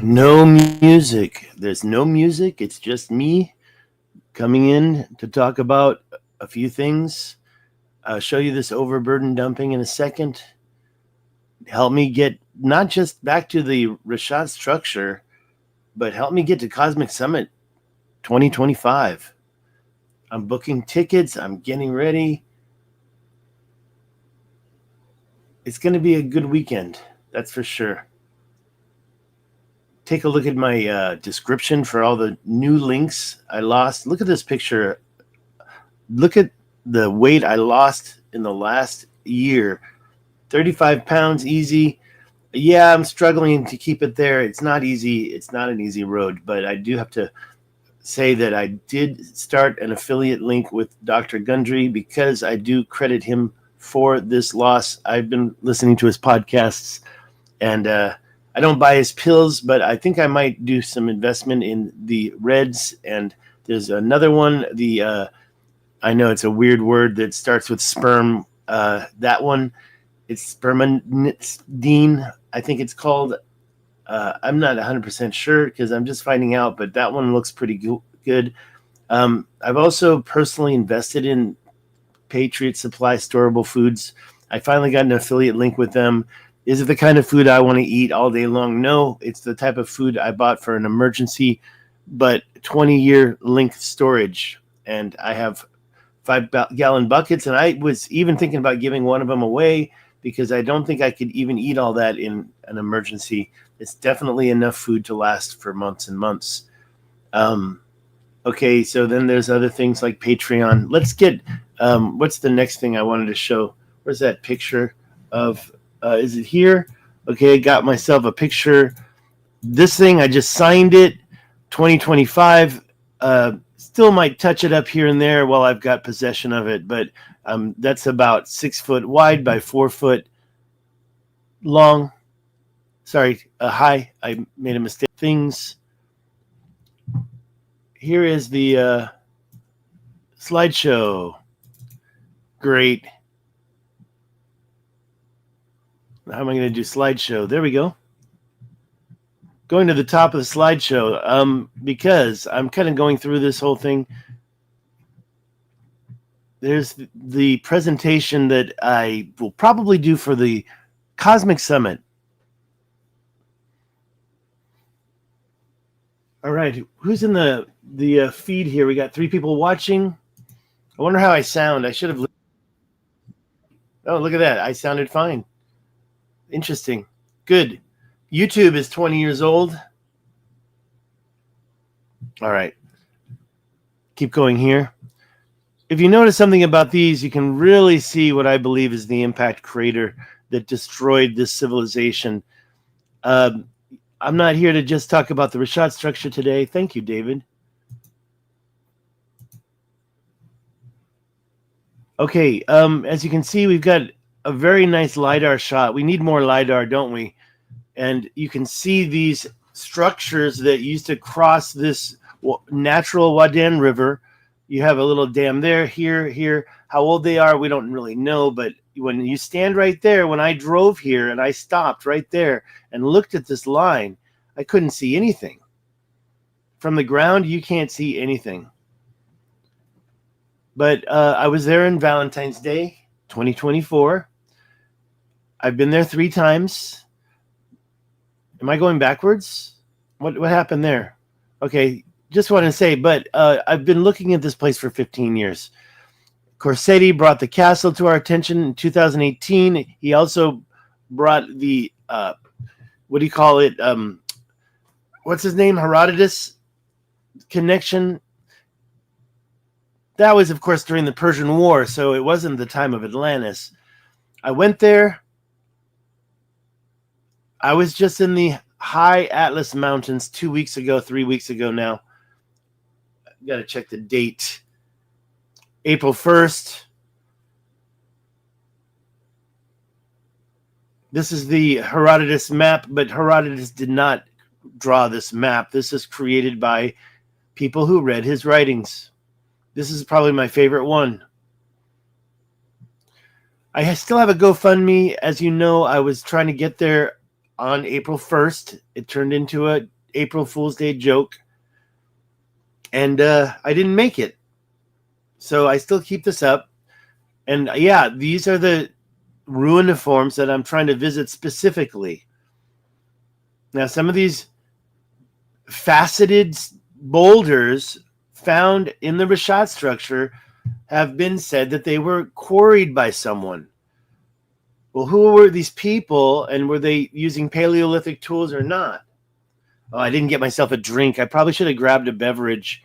No music. There's no music. It's just me coming in to talk about a few things. I'll show you this overburden dumping in a second. Help me get not just back to the Richat structure, but help me get to Cosmic Summit 2025. I'm booking tickets. I'm getting ready. It's going to be a good weekend. That's for sure. Take a look at my description for all the new links I lost. Look at this picture. Look at the weight I lost in the last year. 35 pounds easy. Yeah, I'm struggling to keep it there. It's not easy. It's not an easy road, but I do have to say that I did start an affiliate link with Dr. Gundry because I do credit him for this loss. I've been listening to his podcasts, and I don't buy his pills, but I think I might do some investment in the Reds. And there's another one, I know it's a weird word that starts with sperm. That one, it's spermidine, I think it's called. I'm not 100% sure because I'm just finding out, but that one looks pretty good. I've also personally invested in Patriot Supply Storable Foods. I finally got an affiliate link with them. Is it the kind of food I want to eat all day long? No, it's the type of food I bought for an emergency, but 20-year length storage. And I have 5-gallon buckets, and I was even thinking about giving one of them away because I don't think I could even eat all that in an emergency. It's definitely enough food to last for months and months. Okay, so then there's other things like Patreon. Let's get, what's the next thing I wanted to show? Where's that picture of, is it here? Okay, I got myself a picture. This thing, I just signed it, 2025. Still might touch it up here and there while I've got possession of it, but that's about 6 foot wide by 4 foot long. Sorry, high. I made a mistake. Things. Here is the slideshow. Great. How am I going to do slideshow? There we go. Going to the top of the slideshow because I'm kind of going through this whole thing. There's the presentation that I will probably do for the Cosmic Summit. All right, who's in the feed here? We got 3 people watching. I wonder how I sound. I should have. Oh, look at that. I sounded fine. Interesting. Good. YouTube is 20 years old. All right. Keep going here. If you notice something about these, you can really see what I believe is the impact crater that destroyed this civilization. I'm not here to just talk about the Richat structure today. Thank you, David. Okay, as you can see, we've got a very nice LiDAR shot. We need more LiDAR, don't we? And you can see these structures that used to cross this natural Wadan River. You have a little dam there, here. How old they are, we don't really know. But when you stand right there, when I drove here and I stopped right there and looked at this line, I couldn't see anything. From the ground, you can't see anything. But I was there on Valentine's Day, 2024. I've been there 3 times. Am I going backwards? What happened there? Okay, just want to say, but I've been looking at this place for 15 years. Corsetti brought the castle to our attention in 2018. He also brought the, what do you call it? What's his name? Herodotus connection. That was, of course, during the Persian War, so it wasn't the time of Atlantis. I went there. I was just in the high Atlas Mountains 2 weeks ago, 3 weeks ago now. I've got to check the date. April 1st. This is the Herodotus map, but Herodotus did not draw this map. This is created by people who read his writings. This is probably my favorite one. I still have a GoFundMe. As you know, I was trying to get there on April 1st. It turned into a April Fool's Day joke. And I didn't make it. So I still keep this up. And yeah, these are the ruiniforms that I'm trying to visit specifically. Now, some of these faceted boulders found in the Richat structure have been said that they were quarried by someone. Well, who were these people, and were they using Paleolithic tools or not? Oh, I didn't get myself a drink. I probably should have grabbed a beverage.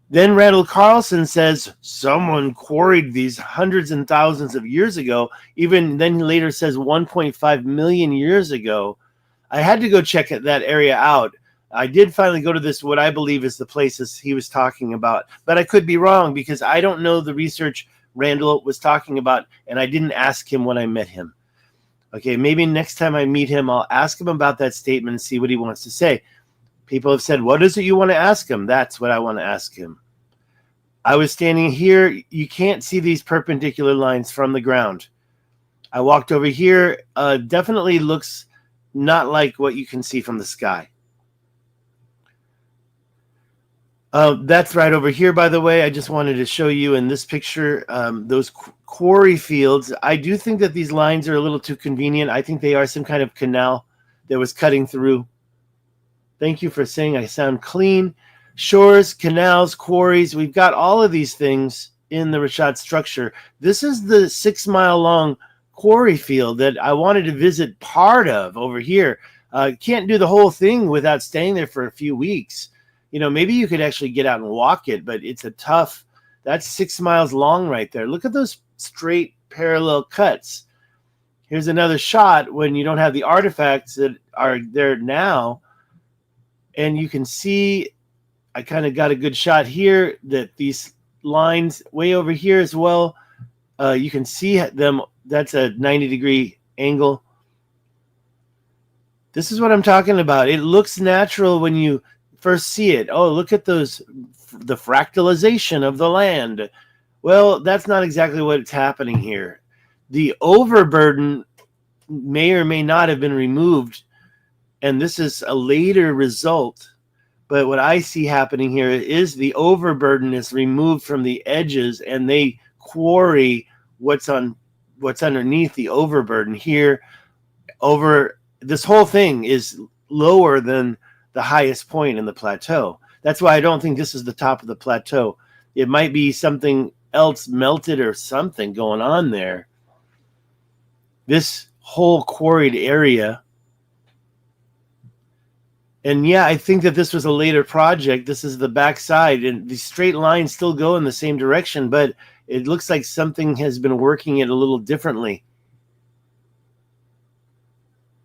Then Randall Carlson says someone quarried these hundreds and thousands of years ago. Even then he later says 1.5 million years ago. I had to go check that area out. I did finally go to this, what I believe is the places he was talking about. But I could be wrong because I don't know the research Randall was talking about, and I didn't ask him when I met him. Okay, maybe next time I meet him, I'll ask him about that statement and see what he wants to say. People have said, what is it you want to ask him? That's what I want to ask him. I was standing here. You can't see these perpendicular lines from the ground. I walked over here. Definitely looks not like what you can see from the sky. That's right over here, by the way. I just wanted to show you in this picture those quarry fields. I do think that these lines are a little too convenient. I think they are some kind of canal that was cutting through. Thank you for saying I sound clean. Shores, canals, quarries. We've got all of these things in the Richat structure. This is the 6-mile-long quarry field that I wanted to visit part of over here. Can't do the whole thing without staying there for a few weeks. You know, maybe you could actually get out and walk it, but it's a tough, that's 6 miles long right there. Look at those straight parallel cuts. Here's another shot when you don't have the artifacts that are there now. And you can see, I kind of got a good shot here that these lines way over here as well. You can see them. That's a 90-degree angle. This is what I'm talking about. It looks natural when you first see it. Oh, look at those, the fractalization of the land. Well, that's not exactly what's happening here. The overburden may or may not have been removed, and this is a later result. But what I see happening here is the overburden is removed from the edges, and they quarry what's underneath the overburden here. Over this whole thing is lower than the highest point in the plateau. That's why I don't think this is the top of the plateau. It might be something else melted or something going on there. This whole quarried area. And yeah, I think that this was a later project. This is the backside, and the straight lines still go in the same direction, but it looks like something has been working it a little differently.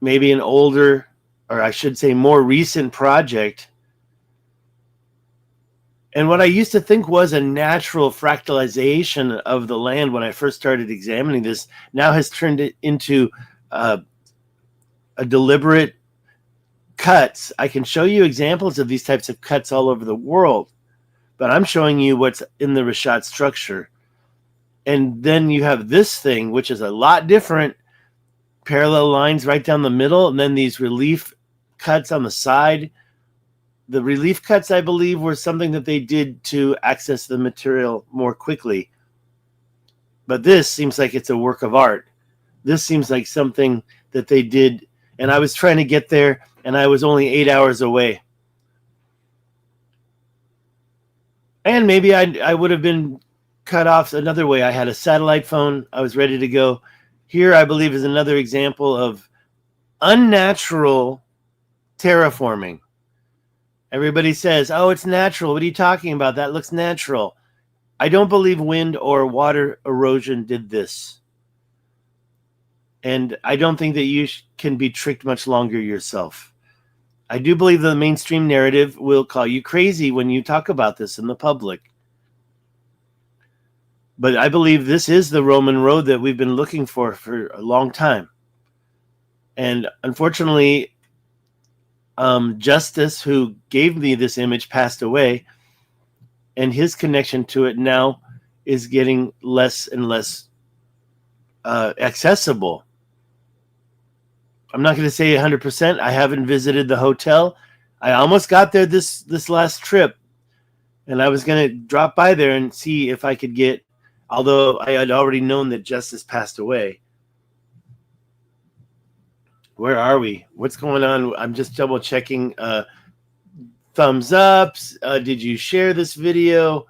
Maybe an older, or I should say more recent project. And what I used to think was a natural fractalization of the land when I first started examining this now has turned it into a deliberate cuts. I can show you examples of these types of cuts all over the world, but I'm showing you what's in the Richat structure. And then you have this thing, which is a lot different. Parallel lines right down the middle, and then these relief cuts on the side. The relief cuts, I believe, were something that they did to access the material more quickly. But this seems like it's a work of art. This seems like something that they did, and I was trying to get there, and I was only 8 hours away. And maybe I would have been cut off another way. I had a satellite phone. I was ready to go. Here, I believe, is another example of unnatural terraforming. Everybody says, oh, it's natural. What are you talking about? That looks natural. I don't believe wind or water erosion did this. And I don't think that you can be tricked much longer yourself. I do believe the mainstream narrative will call you crazy when you talk about this in the public. But I believe this is the Roman road that we've been looking for a long time. And unfortunately, Justice, who gave me this image, passed away. And his connection to it now is getting less and less accessible. I'm not going to say 100%. I haven't visited the hotel. I almost got there this last trip, and I was going to drop by there and see if I could get, although I had already known that Justice passed away. Where are we? What's going on? I'm just double checking. Thumbs ups. Did you share this video?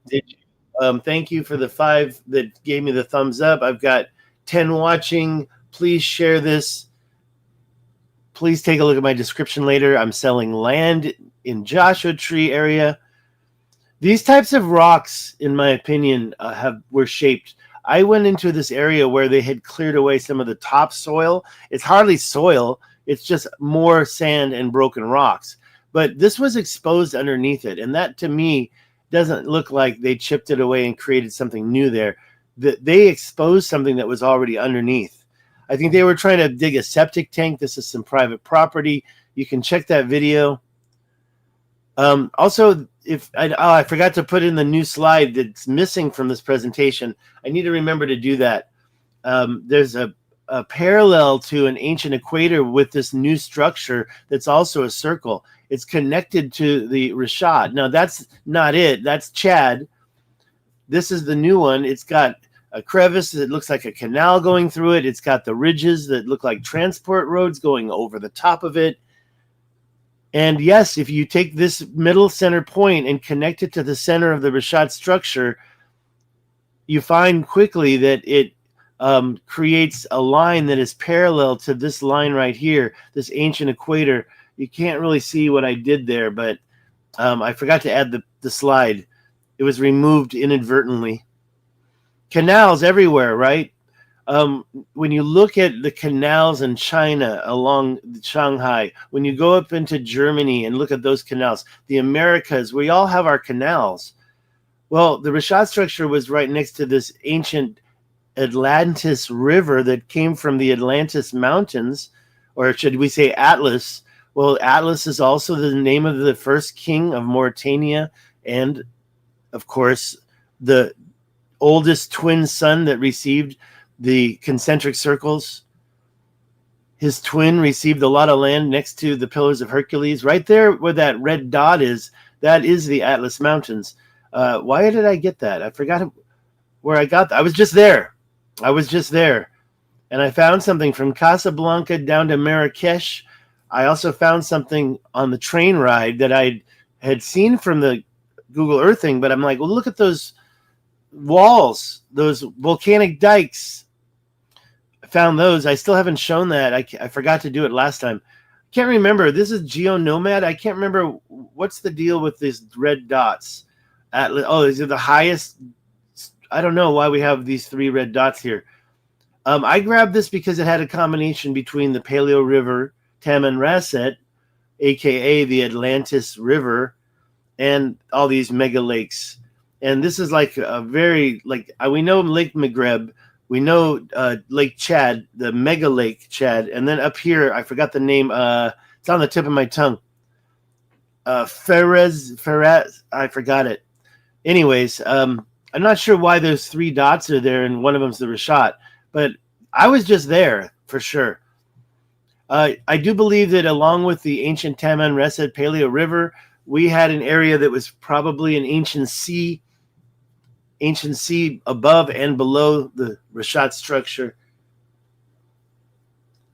Did you, thank you for the 5 that gave me the thumbs up. I've got 10 watching. Please share this. Please take a look at my description later. I'm selling land in Joshua Tree area. These types of rocks, in my opinion, were shaped. I went into this area where they had cleared away some of the topsoil. It's hardly soil. It's just more sand and broken rocks. But this was exposed underneath it. And that, to me, doesn't look like they chipped it away and created something new there. They exposed something that was already underneath. I think they were trying to dig a septic tank. This is some private property. You can check that video. Also, I forgot to put in the new slide that's missing from this presentation. I need to remember to do that. There's a parallel to an ancient equator with this new structure that's also a circle. It's connected to the Richat. Now, that's not it. That's Chad. This is the new one. It's got a crevice that looks like a canal going through it. It's got the ridges that look like transport roads going over the top of it. And yes, if you take this middle center point and connect it to the center of the Richat structure, you find quickly that it creates a line that is parallel to this line right here, this ancient equator. You can't really see what I did there, but I forgot to add the slide. It was removed inadvertently. Canals everywhere, right? When you look at the canals in China along Shanghai, when you go up into Germany and look at those canals, the Americas, we all have our canals. Well, the Richat structure was right next to this ancient Atlantis River that came from the Atlantis Mountains, or should we say Atlas? Well, Atlas is also the name of the first king of Mauritania, and of course, the oldest twin son that received the concentric circles. His twin received a lot of land next to the Pillars of Hercules. Right there where that red dot is, that is the Atlas Mountains. Why did I get that? I forgot where I got that. I was just there. And I found something from Casablanca down to Marrakesh. I also found something on the train ride that I had seen from the Google Earthing, but I'm like, well, look at those walls, those volcanic dikes. I found those. I still haven't shown that. I forgot to do it last time. Can't remember. This is GeoNomad. I can't remember what's the deal with these red dots. These are the highest. I don't know why we have these 3 red dots here. I grabbed this because it had a combination between the Paleo River, Tamanrasset, aka the Atlantis River, and all these mega lakes. And this is like a very, we know Lake Maghreb, we know Lake Chad, the mega lake Chad, and then up here, I forgot the name, it's on the tip of my tongue. Ferraz, I forgot it. Anyways, I'm not sure why those 3 dots are there, and one of them's the Richat, but I was just there for sure. I do believe that along with the ancient Tamanrasset Paleo River, we had an area that was probably an ancient sea above and below the Richat structure.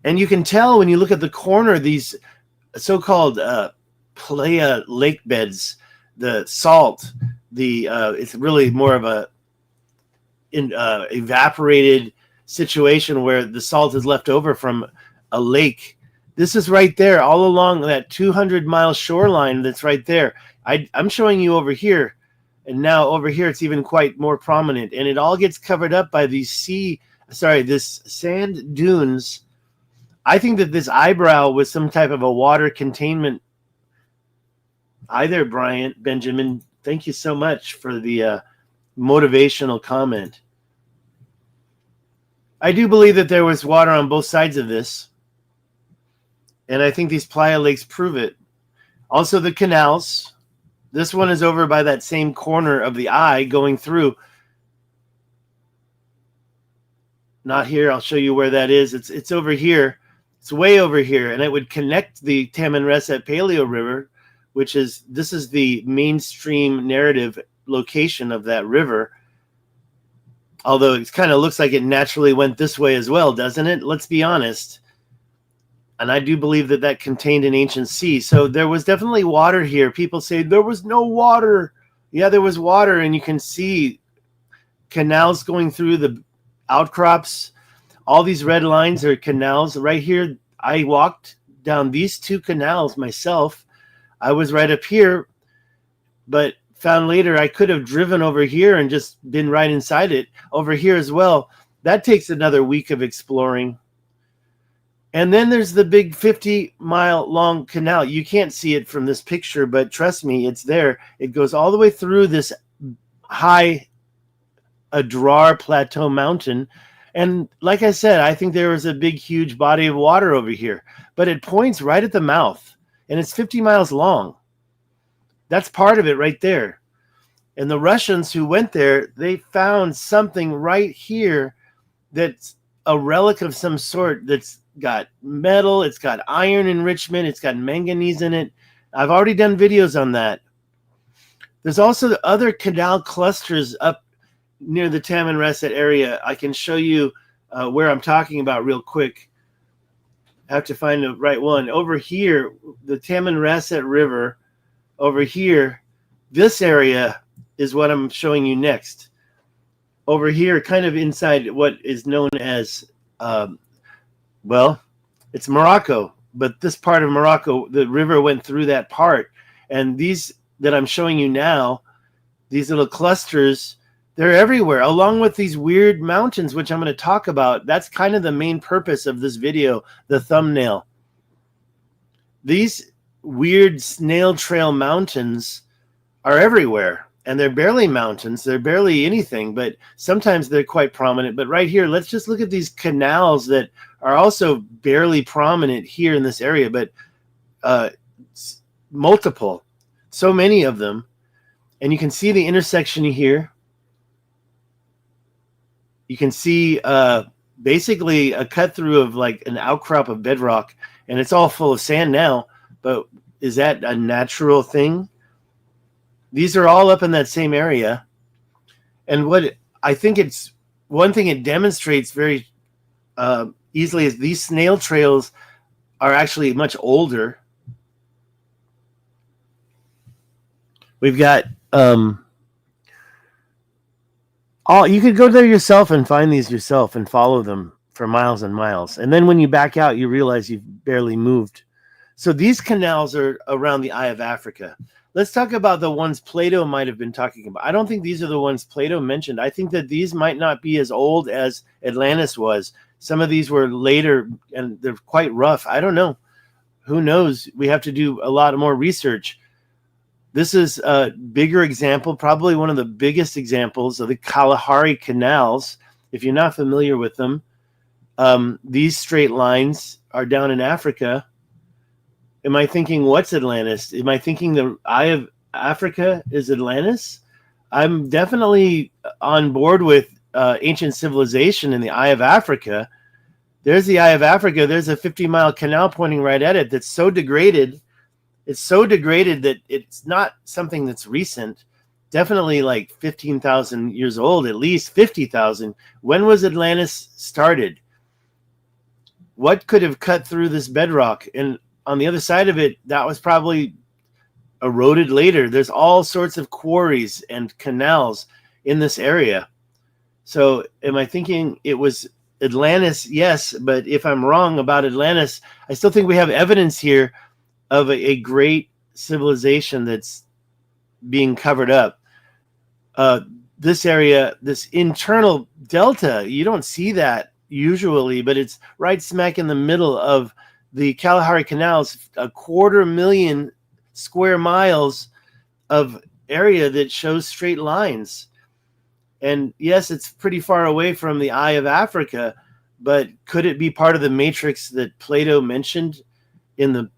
And you can tell when you look at the corner, these so-called playa lake beds, the salt, it's really more of a evaporated situation where the salt is left over from a lake. This is right there all along that 200-mile shoreline that's right there. I'm showing you over here, and now over here it's even quite more prominent, and it all gets covered up by this sand dunes. I think that this eyebrow was some type of a water containment. Hi there, Benjamin. Thank you so much for the motivational comment. I do believe that there was water on both sides of this, and I think these playa lakes prove it. Also, the canals. This one is over by that same corner of the eye going through. Not here. I'll show you where that is. It's over here. It's way over here, and it would connect the Tamanrasset Paleo River, this is the mainstream narrative location of that river. Although it kind of looks like it naturally went this way as well, doesn't it? Let's be honest. And I do believe that that contained an ancient sea. So there was definitely water here. People say there was no water. Yeah, there was water, and you can see canals going through the outcrops. All these red lines are canals. Right here, I walked down these two canals myself. I was right up here, but found later I could have driven over here and just been right inside it. Over here as well. That takes another week of exploring. And then there's the big 50-mile long canal. You can't see it from this picture, but trust me, it's there. It goes all the way through this high Adrar Plateau mountain. And like I said, I think there was a big, huge body of water over here. But it points right at the mouth, and it's 50 miles long. That's part of it right there. And the Russians who went there, they found something right here that's a relic of some sort that's got metal, it's got iron enrichment, it's got manganese in it. I've already done videos on that. There's also the other canal clusters up near the Tamanrasset area. I can show you where I'm talking about real quick. I have to find the right one. Over here, the Tamanrasset River, over here, this area is what I'm showing you next. Over here, kind of inside what is known as well, it's Morocco, but this part of Morocco, the river went through that part. And these that I'm showing you now, these little clusters, they're everywhere, along with these weird mountains, which I'm going to talk about. That's kind of the main purpose of this video, the thumbnail. These weird snail trail mountains are everywhere. And they're barely mountains. They're barely anything, but sometimes they're quite prominent. But right here, let's just look at these canals that are also barely prominent here in this area, but multiple, so many of them. And you can see the intersection here. You can see basically a cut through of like an outcrop of bedrock, and it's all full of sand now. But is that a natural thing? These are all up in that same area. And what I think it's one thing it demonstrates very easily is these snail trails are actually much older. We've got you could go there yourself and find these yourself and follow them for miles and miles. And then when you back out, you realize you've barely moved. So these canals are around the Eye of Africa. Let's talk about the ones Plato might have been talking about. I don't think these are the ones Plato mentioned. I think that these might not be as old as Atlantis was. Some of these were later, and they're quite rough. I don't know. Who knows? We have to do a lot more research. This is a bigger example, probably one of the biggest examples of the Kalahari canals. If you're not familiar with them, these straight lines are down in Africa. Am I thinking what's Atlantis? Am I thinking the Eye of Africa is Atlantis? I'm definitely on board with ancient civilization in the Eye of Africa. There's the Eye of Africa. There's a 50-mile canal pointing right at it that's so degraded. It's so degraded that it's not something that's recent. Definitely like 15,000 years old, at least 50,000. When was Atlantis started? What could have cut through this bedrock? And on the other side of it, that was probably eroded later. There's all sorts of quarries and canals in this area. So am I thinking it was Atlantis? Yes, but if I'm wrong about Atlantis, I still think we have evidence here of a great civilization that's being covered up. This area, this internal delta, you don't see that usually, but it's right smack in the middle of the Kalahari canals, 250,000 square miles of area that shows straight lines. And yes, it's pretty far away from the Eye of Africa, but could it be part of the matrix that Plato mentioned in the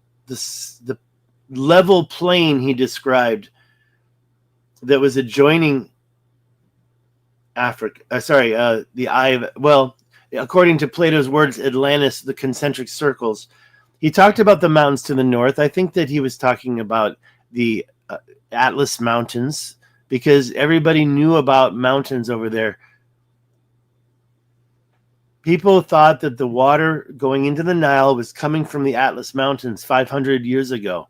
level plane he described that was adjoining Africa? The Eye of, well, according to Plato's words, Atlantis, the concentric circles. He talked about the mountains to the north. I think that he was talking about the Atlas Mountains, because everybody knew about mountains over there. People thought that the water going into the Nile was coming from the Atlas Mountains 500 years ago.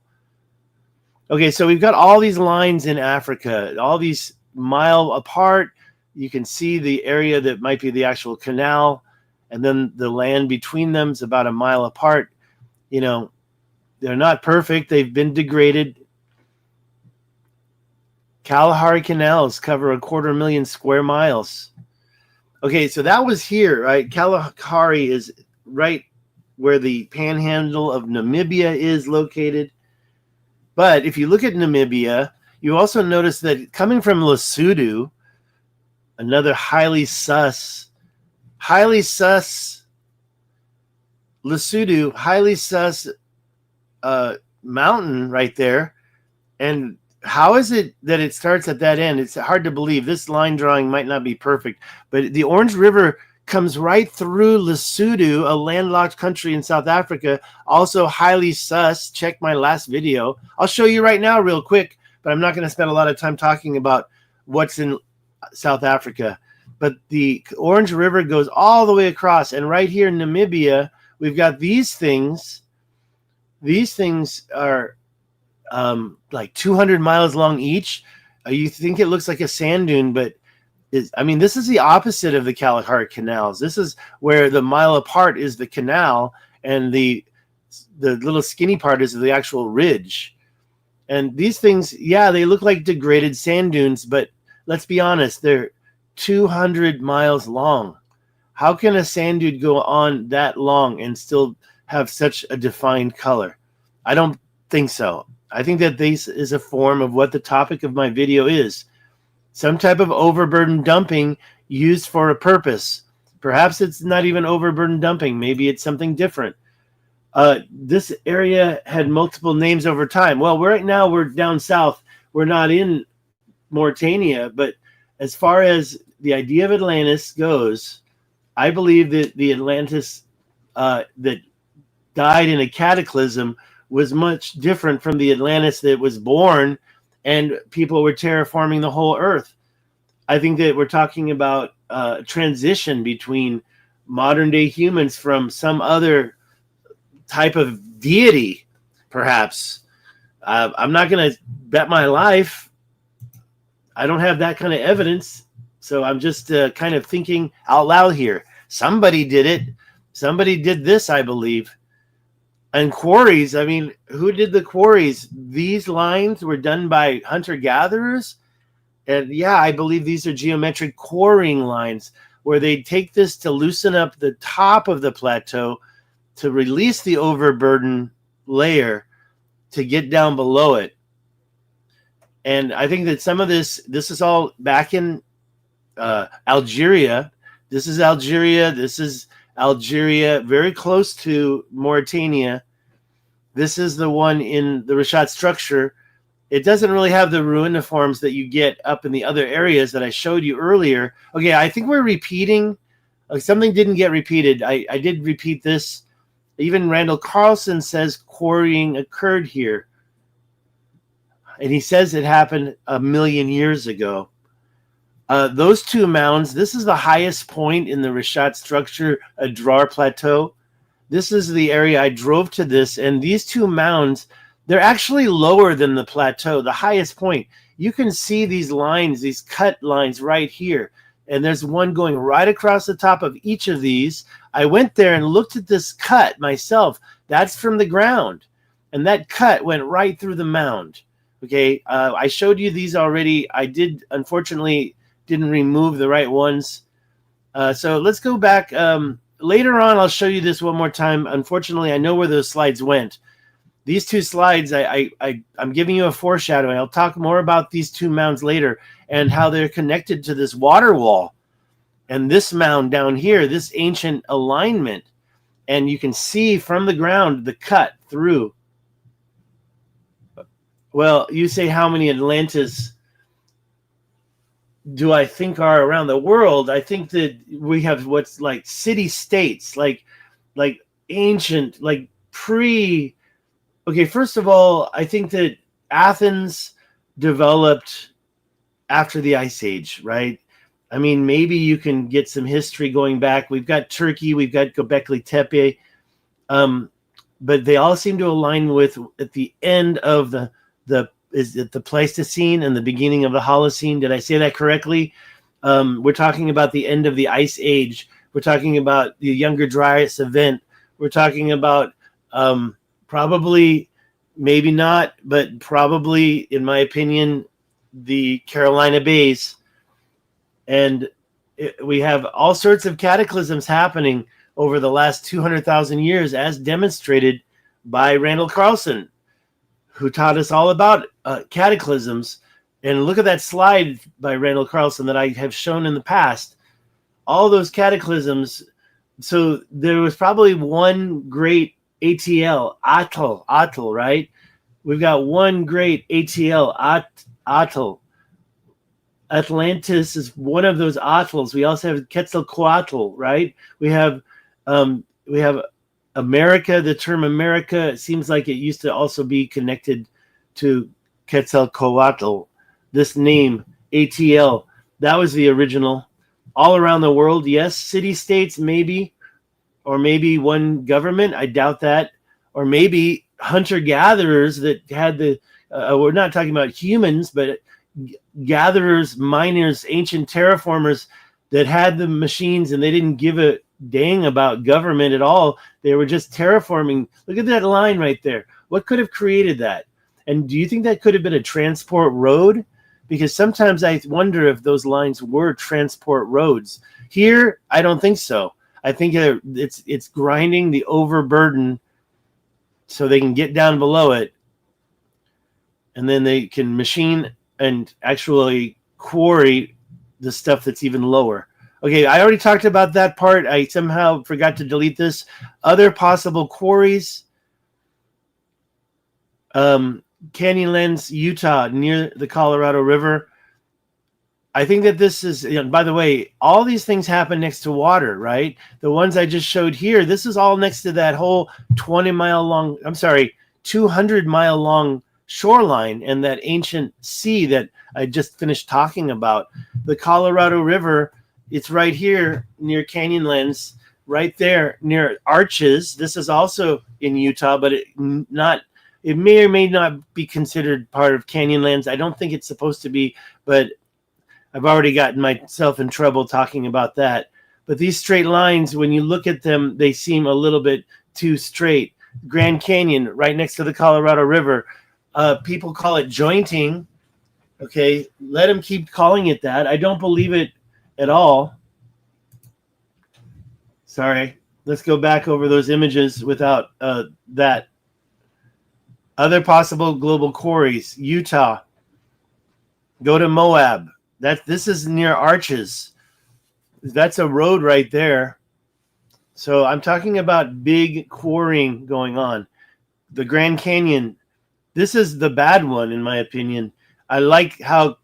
Okay, so we've got all these lines in Africa, all these mile apart. You can see the area that might be the actual canal, and then the land between them is about a mile apart. You know, they're not perfect. They've been degraded. Kalahari canals cover 250,000 square miles. Okay, so that was here, right? Kalahari is right where the panhandle of Namibia is located. But if you look at Namibia, you also notice that coming from Lesotho, another highly sus mountain right there. And how is it that it starts at that end? It's hard to believe. This line drawing might not be perfect, but the Orange River comes right through Lesotho, a landlocked country in South Africa, also highly sus. Check my last video. I'll show you right now real quick, but I'm not going to spend a lot of time talking about what's in South Africa. But the Orange River goes all the way across, and right here in Namibia, we've got these things. These things are like 200 miles long each. You think it looks like a sand dune, but this is the opposite of the Kalahari canals. This is where the mile apart is the canal, and the little skinny part is the actual ridge. And these things, yeah, they look like degraded sand dunes, but let's be honest, they're 200 miles long. How can a sand dune go on that long and still have such a defined color? I don't think so. I think that this is a form of what the topic of my video is. Some type of overburden dumping used for a purpose. Perhaps it's not even overburden dumping. Maybe it's something different. This area had multiple names over time. Well, right now we're down south. We're not in Mauritania, but as far as the idea of Atlantis goes, I believe that the Atlantis that died in a cataclysm was much different from the Atlantis that was born and people were terraforming the whole earth. I think that we're talking about a transition between modern day humans from some other type of deity, perhaps. I'm not going to bet my life. I don't have that kind of evidence. So I'm just kind of thinking out loud here. Somebody did it. Somebody did this, I believe. And quarries, who did the quarries? These lines were done by hunter-gatherers. And yeah, I believe these are geometric quarrying lines where they take this to loosen up the top of the plateau to release the overburden layer to get down below it. And I think that some of this is all back in Algeria. This is Algeria. This is Algeria, very close to Mauritania. This is the one in the Richat structure. It doesn't really have the ruiniforms that you get up in the other areas that I showed you earlier. Okay, I think we're repeating. Something didn't get repeated. I did repeat this. Even Randall Carlson says quarrying occurred here. And he says it happened 1 million years ago. Those two mounds, this is the highest point in the Richat structure, a Adrar Plateau. This is the area I drove to this, and these two mounds, they're actually lower than the plateau, the highest point. You can see these lines, these cut lines right here, and there's one going right across the top of each of these. I went there and looked at this cut myself. That's from the ground, and that cut went right through the mound. Okay, I showed you these already. I unfortunately didn't remove the right ones. So let's go back. Later on, I'll show you this one more time. Unfortunately, I know where those slides went. These two slides, I'm giving you a foreshadowing. I'll talk more about these two mounds later and how they're connected to this water wall. And this mound down here, this ancient alignment. And you can see from the ground the cut through. Well, you say how many Atlantis? do I think are around the world. I think that we have what's like city states, like ancient, like pre. Okay, first of all, I think that Athens developed after the Ice Age, right? I mean, maybe you can get some history going back. We've got Turkey, we've got Göbekli Tepe, but they all seem to align with at the end of the is it the Pleistocene and the beginning of the Holocene? Did I say that correctly? We're talking about the end of the Ice Age. We're talking about the Younger Dryas event. We're talking about probably, maybe not, but probably, in my opinion, the Carolina Bays. And we have all sorts of cataclysms happening over the last 200,000 years, as demonstrated by Randall Carlson, who taught us all about cataclysms. And look at that slide by Randall Carlson that I have shown in the past. All those cataclysms. So there was probably one great Atl, right? We've got one great Atl. Atlantis is one of those atolls. We also have Quetzalcoatl, right? We have America. The term America, it seems like it used to also be connected to Quetzalcoatl. This name, ATL, that was the original. All around the world, yes. City-states, maybe. Or maybe one government, I doubt that. Or maybe hunter-gatherers that had the, we're not talking about humans, but gatherers, miners, ancient terraformers that had the machines and they didn't give a dang about government at all. They were just terraforming. Look at that line right there. What could have created that? And do you think that could have been a transport road? Because sometimes I wonder if those lines were transport roads. Here, I don't think so. I think it's grinding the overburden so they can get down below it, and then they can machine and actually quarry the stuff that's even lower. Okay, I already talked about that part. I somehow forgot to delete this. Other possible quarries. Canyonlands, Utah, near the Colorado River. I think that this is, by the way, all these things happen next to water, right? The ones I just showed here, this is all next to that whole 200-mile long shoreline and that ancient sea that I just finished talking about. The Colorado River, it's right here near Canyonlands, right there near Arches. This is also in Utah, but it may or may not be considered part of Canyonlands. I don't think it's supposed to be, but I've already gotten myself in trouble talking about that. But these straight lines, when you look at them, they seem a little bit too straight. Grand Canyon, right next to the Colorado River. People call it jointing. Okay, let them keep calling it that. I don't believe it at all. Sorry. Let's go back over those images without that. Other possible global quarries. Utah. Go to Moab. This is near Arches. That's a road right there. So I'm talking about big quarrying going on. The Grand Canyon. This is the bad one, in my opinion. I like how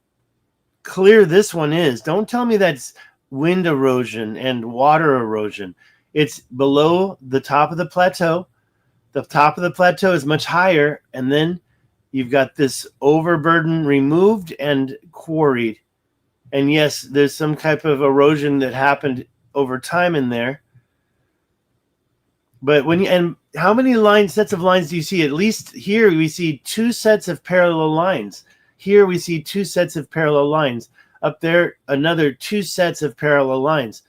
clear this one is. Don't tell me that's wind erosion and water erosion. It's below the top of the plateau. The top of the plateau is much higher, and then you've got this overburden removed and quarried. And yes, there's some type of erosion that happened over time in there. But and how many sets of lines do you see? At least here we see two sets of parallel lines. Here we see two sets of parallel lines. Up there, another two sets of parallel lines.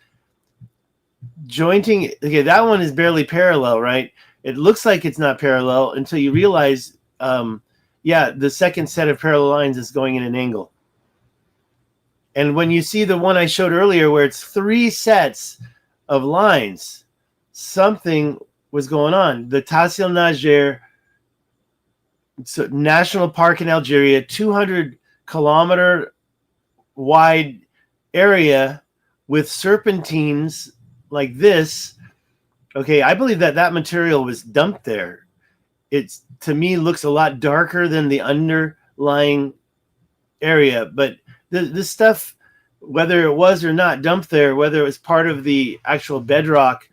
Jointing, okay, that one is barely parallel, right? It looks like it's not parallel until you realize, the second set of parallel lines is going in an angle. And when you see the one I showed earlier where it's three sets of lines, something was going on. The Tassil Najer National Park in Algeria, 200-kilometer wide area with serpentines like this. Okay, I believe that material was dumped there. It's, to me, looks a lot darker than the underlying area, but this stuff, whether it was or not dumped there, whether it was part of the actual bedrock,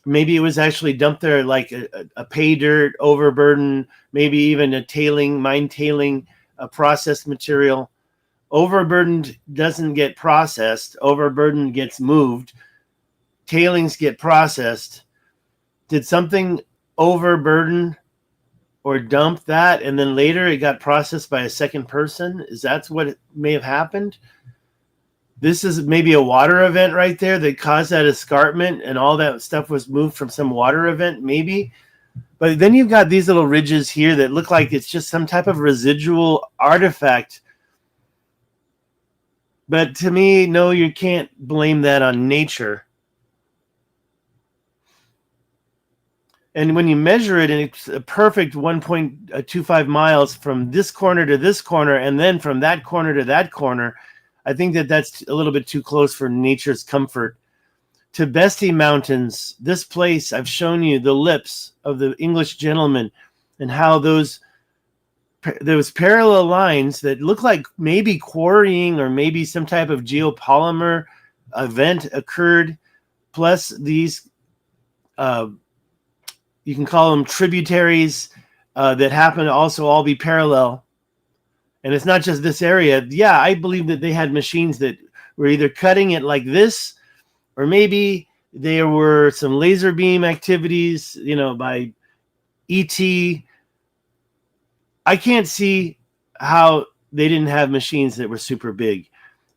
maybe it was actually dumped there like a pay dirt, overburden, maybe even a tailing, mine tailing, a processed material. Overburdened doesn't get processed. Overburdened gets moved. Tailings get processed. Did something overburden or dump that, and then later it got processed by a second person? Is that what may have happened? This is maybe a water event right there that caused that escarpment, and all that stuff was moved from some water event, maybe. But then you've got these little ridges here that look like it's just some type of residual artifact. But to me, no, you can't blame that on nature. And when you measure it, and it's a perfect 1.25 miles from this corner to this corner, and then from that corner to that corner, I think that that's a little bit too close for nature's comfort. Tibesti Mountains, this place, I've shown you the lips of the English gentleman and how those parallel lines that look like maybe quarrying or maybe some type of geopolymer event occurred, plus these, you can call them tributaries that happen to also all be parallel. And it's not just this area. Yeah, I believe that they had machines that were either cutting it like this, or maybe there were some laser beam activities, by ET. I can't see how they didn't have machines that were super big.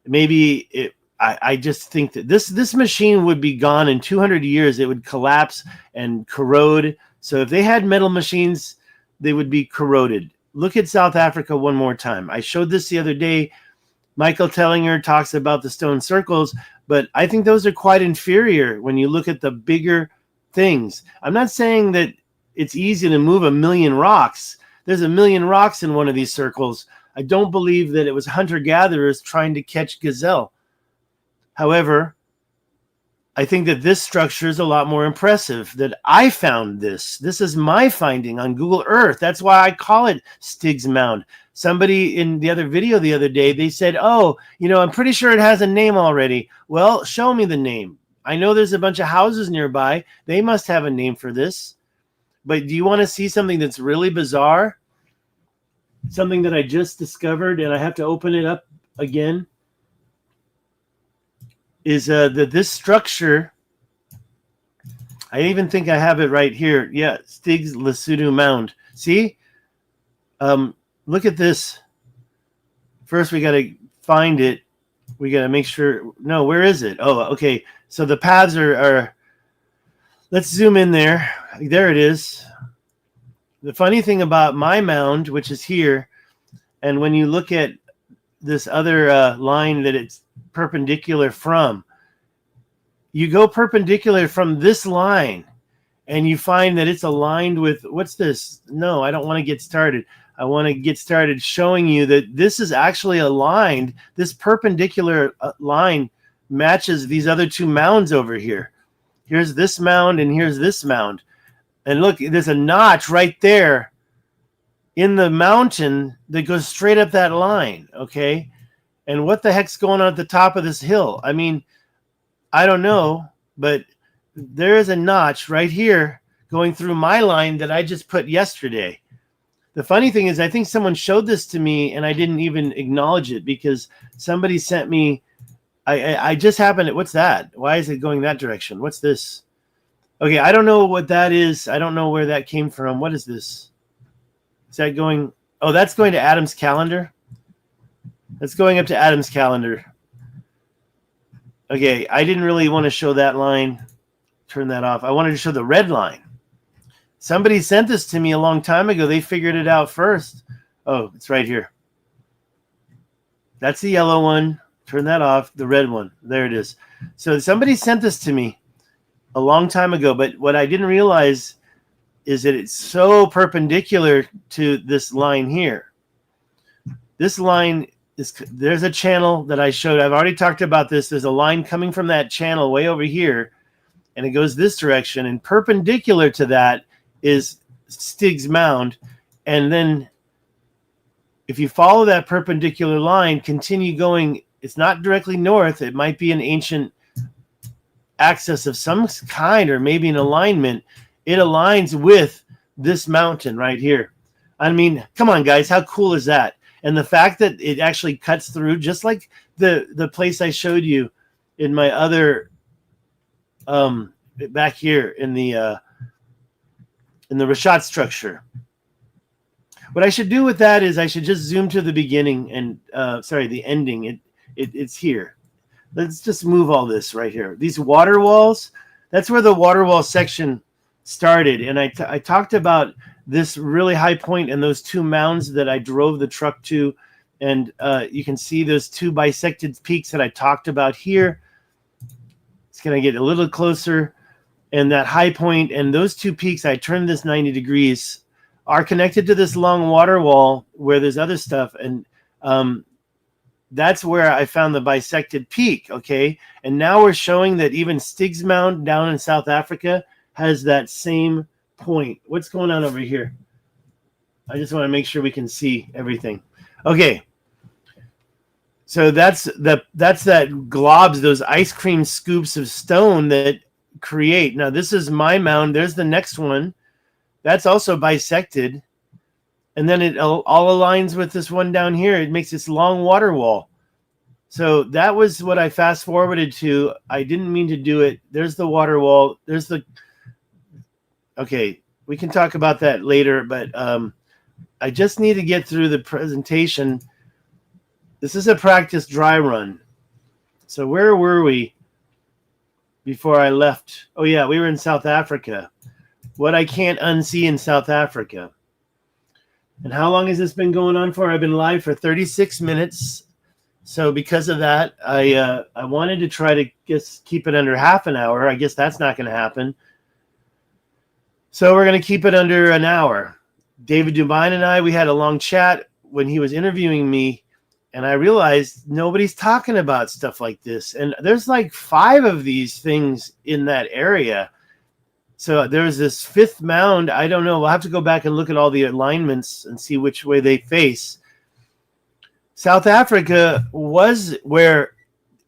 Maybe I just think that this machine would be gone in 200 years. It would collapse and corrode. So if they had metal machines, they would be corroded. Look at South Africa one more time. I showed this the other day. Michael Tellinger talks about the stone circles, but I think those are quite inferior when you look at the bigger things. I'm not saying that it's easy to move 1 million rocks. There's 1 million rocks in one of these circles. I don't believe that it was hunter-gatherers trying to catch gazelle. However, I think that this structure is a lot more impressive. That I found this. This is my finding on Google Earth. That's why I call it Stig's Mound. Somebody in the other video the other day, they said, oh, I'm pretty sure it has a name already. Well, show me the name. I know there's a bunch of houses nearby. They must have a name for this. But do you want to see something that's really bizarre? Something that I just discovered, and I have to open it up again. Is that this structure, I even think I have it right here. Yeah, Stig's Lesotho Mound. See? Look at this. First, we got to find it. We got to make sure. No, where is it? Oh, okay. So the paths are let's zoom in there. There it is. The funny thing about my mound, which is here, and when you look at this other line that it's perpendicular from, you go perpendicular from this line and you find that it's aligned with, what's this? No, I don't want to get started. I want to get started showing you that this is actually aligned. This perpendicular line matches these other two mounds over here. Here's this mound and here's this mound. And look, there's a notch right there in the mountain that goes straight up that line, okay? And what the heck's going on at the top of this hill? I mean, I don't know, but there is a notch right here going through my line that I just put yesterday. The funny thing is, I think someone showed this to me and I didn't even acknowledge it because somebody sent me, I just happened to, what's that? Why is it going that direction? What's this? Okay, I don't know what that is. I don't know where that came from. What is this? Is that going, oh, that's going to Adam's calendar? That's going up to Adam's calendar. Okay, I didn't really want to show that line. Turn that off. I wanted to show the red line. Somebody sent this to me a long time ago. They figured it out first. Oh, it's right here. That's the yellow one. Turn that off. The red one. There it is. So somebody sent this to me a long time ago, but what I didn't realize is that it's so perpendicular to this line here. This line is, there's a channel that I showed. I've already talked about this. There's a line coming from that channel way over here, and it goes this direction, and perpendicular to that is Stig's Mound. And then if you follow that perpendicular line, continue going It's not directly north. It might be an ancient axis of some kind, or maybe an alignment. It aligns with this mountain right here. I mean, come on, guys. How cool is that? And the fact that it actually cuts through, just like the place I showed you in my other back here in the Richat structure. What I should do with that is I should just zoom to the beginning and the ending. It's here. Let's just move all this right here. These water walls, that's where the water wall section started. And I talked about this really high point and those two mounds that I drove the truck to. And you can see those two bisected peaks that I talked about here. It's going to get a little closer. And that high point and those two peaks, I turned this 90 degrees, are connected to this long water wall where there's other stuff. And that's where I found the bisected peak, okay? And now we're showing that even Stig's Mound down in South Africa has that same point. What's going on over here? I just want to make sure we can see everything. Okay. So that's that globs, those ice cream scoops of stone that create. Now this is my mound. There's the next one. That's also bisected. And then it all aligns with this one down here. It makes this long water wall. So that was what I fast forwarded to. I didn't mean to do it. There's the water wall. There's the... Okay, we can talk about that later, but I just need to get through the presentation. This is a practice dry run. So where were we before I left? Oh, yeah, we were in South Africa. What I can't unsee in South Africa. And how long has this been going on for? I've been live for 36 minutes. So because of that, I wanted to try to just keep it under half an hour. I guess that's not going to happen. So we're going to keep it under an hour. David Dubine and I, we had a long chat when he was interviewing me, and I realized nobody's talking about stuff like this. And there's like 5 of these things in that area. So there's this 5th mound. I don't know. We'll have to go back and look at all the alignments and see which way they face. South Africa was where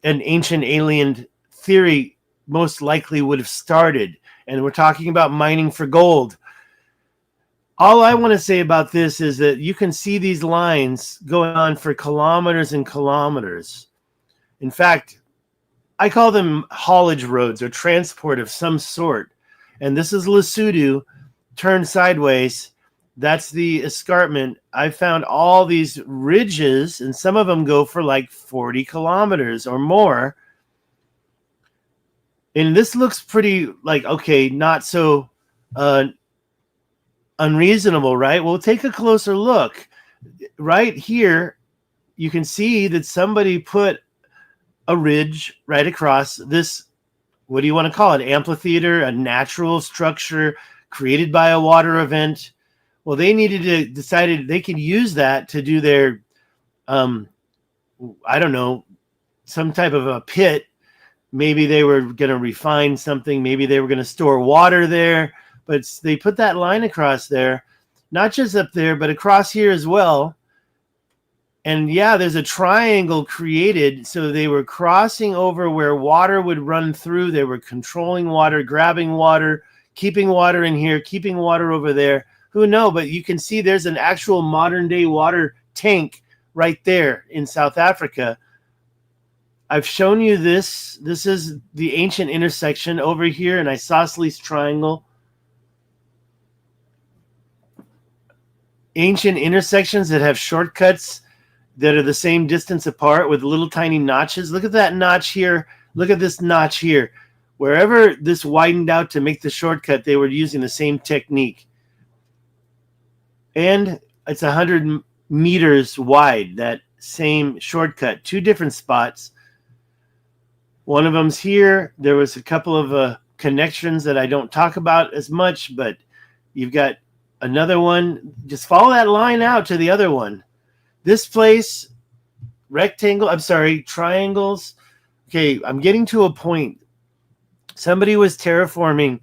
an ancient alien theory most likely would have started. And we're talking about mining for gold. All I want to say about this is that you can see these lines going on for kilometers and kilometers. In fact, I call them haulage roads or transport of some sort. And this is Lesotho, turned sideways. That's the escarpment. I found all these ridges, and some of them go for like 40 kilometers or more. And this looks pretty like, okay, not so unreasonable, right? Well, take a closer look. Right here, you can see that somebody put a ridge right across this, what do you want to call it? Amphitheater, a natural structure created by a water event. Well, they needed to decided they could use that to do their, I don't know, some type of a pit. Maybe they were going to refine something. Maybe they were going to store water there. But they put that line across there, not just up there, but across here as well. And yeah, there's a triangle created. So they were crossing over where water would run through. They were controlling water, grabbing water, keeping water in here, keeping water over there. Who knows? But you can see there's an actual modern day water tank right there in South Africa. I've shown you this. This is the ancient intersection over here, an isosceles triangle. Ancient intersections that have shortcuts that are the same distance apart with little tiny notches. Look at that notch here. Look at this notch here. Wherever this widened out to make the shortcut, they were using the same technique. And it's 100 meters wide, that same shortcut. 2 different spots. One of them's here. There was a couple of connections that I don't talk about as much, but you've got another one. Just follow that line out to the other one. This place, triangles. Okay, I'm getting to a point. Somebody was terraforming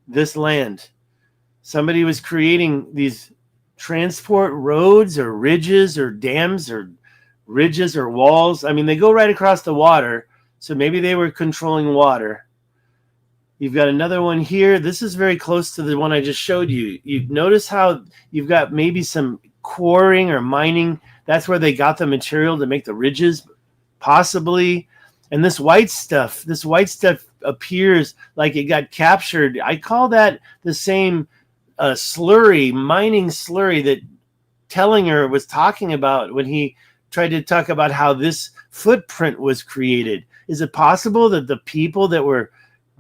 this land. Somebody was creating these transport roads or ridges or dams or ridges or walls. I mean, they go right across the water, so maybe they were controlling water. You've got another one here. This is very close to the one I just showed you. You notice how you've got maybe some quarrying or mining. That's where they got the material to make the ridges, possibly. And this white stuff appears like it got captured. I call that the same slurry, mining slurry that Tellinger was talking about when he tried to talk about how this footprint was created. Is it possible that the people that were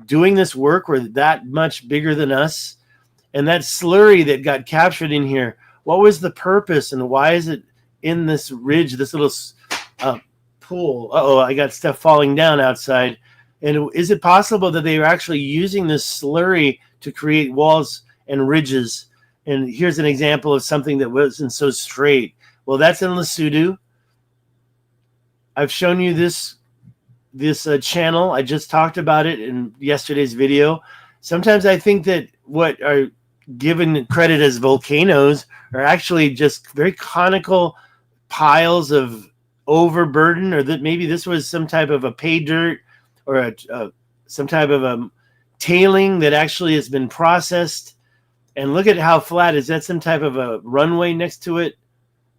doing this work were that much bigger than us? And that slurry that got captured in here, what was the purpose and why is it in this ridge, this little pool? Uh-oh, I got stuff falling down outside. And is it possible that they were actually using this slurry to create walls and ridges? And here's an example of something that wasn't so straight. Well, that's in Lesotho. I've shown you this channel. I just talked about it in yesterday's video. Sometimes I think that what are given credit as volcanoes are actually just very conical piles of overburden, or that maybe this was some type of a pay dirt or some type of a tailing that actually has been processed. And look at how flat. Is that some type of a runway next to it?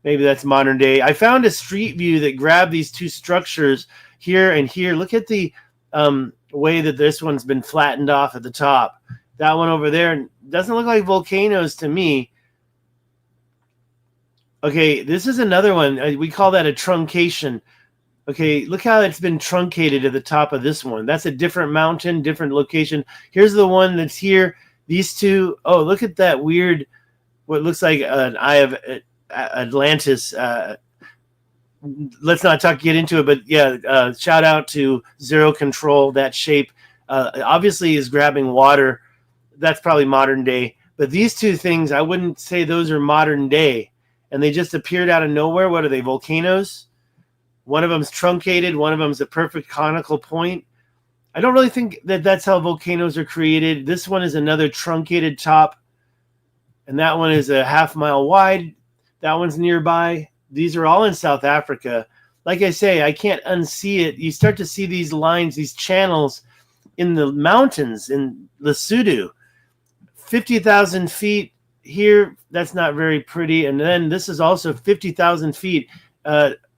Maybe that's modern day. I found a street view that grabbed these two structures here and here. Look at the way that this one's been flattened off at the top. That one over there doesn't look like volcanoes to me. Okay, this is another one. We call that a truncation. Okay, look how it's been truncated at the top of this one. That's a different mountain, different location. Here's the one that's here. These two, oh, look at that weird, what looks like an eye of Atlantis. Let's not get into it, but yeah, shout out to Zero Control. That shape obviously is grabbing water. That's probably modern day. But these two things, I wouldn't say those are modern day. And they just appeared out of nowhere. What are they, volcanoes? One of them's truncated. One of them's a perfect conical point. I don't really think that that's how volcanoes are created. This one is another truncated top. And that one is a half-mile wide. That one's nearby. These are all in South Africa. Like I say, I can't unsee it. You start to see these lines, these channels in the mountains in Lesotho. 50,000 feet here. That's not very pretty. And then this is also 50,000 feet,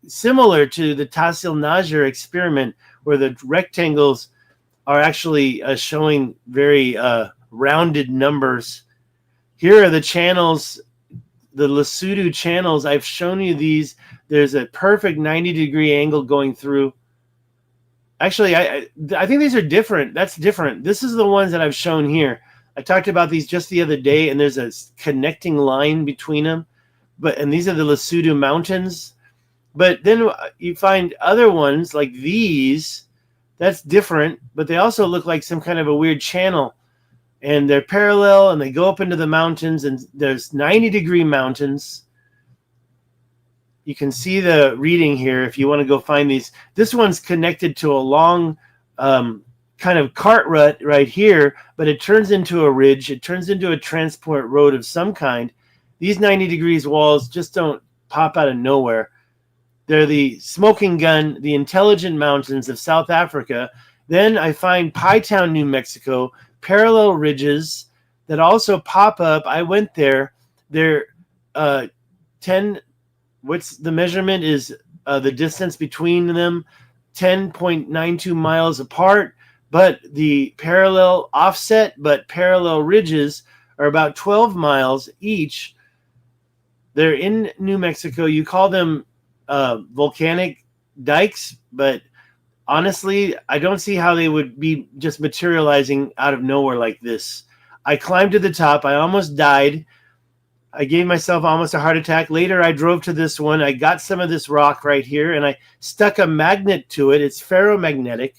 similar to the Tassil Najer experiment, where the rectangles are actually showing very rounded numbers. Here are the channels, the Lesotho channels. I've shown you these. There's a perfect 90-degree angle going through. Actually, I think these are different. That's different. This is the ones that I've shown here. I talked about these just the other day, and there's a connecting line between them. And these are the Lesotho mountains. But then you find other ones like these. That's different, but they also look like some kind of a weird channel. And they're parallel, and they go up into the mountains, and there's 90-degree mountains. You can see the reading here if you want to go find these. This one's connected to a long kind of cart rut right here, but it turns into a ridge. It turns into a transport road of some kind. These 90 degrees walls just don't pop out of nowhere. They're the smoking gun, the intelligent mountains of South Africa. Then I find Pie Town, New Mexico, parallel ridges that also pop up. I went there. They're 10, what's the measurement is the distance between them, 10.92 miles apart. But the parallel offset, but parallel ridges are about 12 miles each. They're in New Mexico. You call them volcanic dikes, but honestly, I don't see how they would be just materializing out of nowhere like this. I climbed to the top. I almost died. I gave myself almost a heart attack. Later, I drove to this one. I got some of this rock right here, and I stuck a magnet to it. It's ferromagnetic.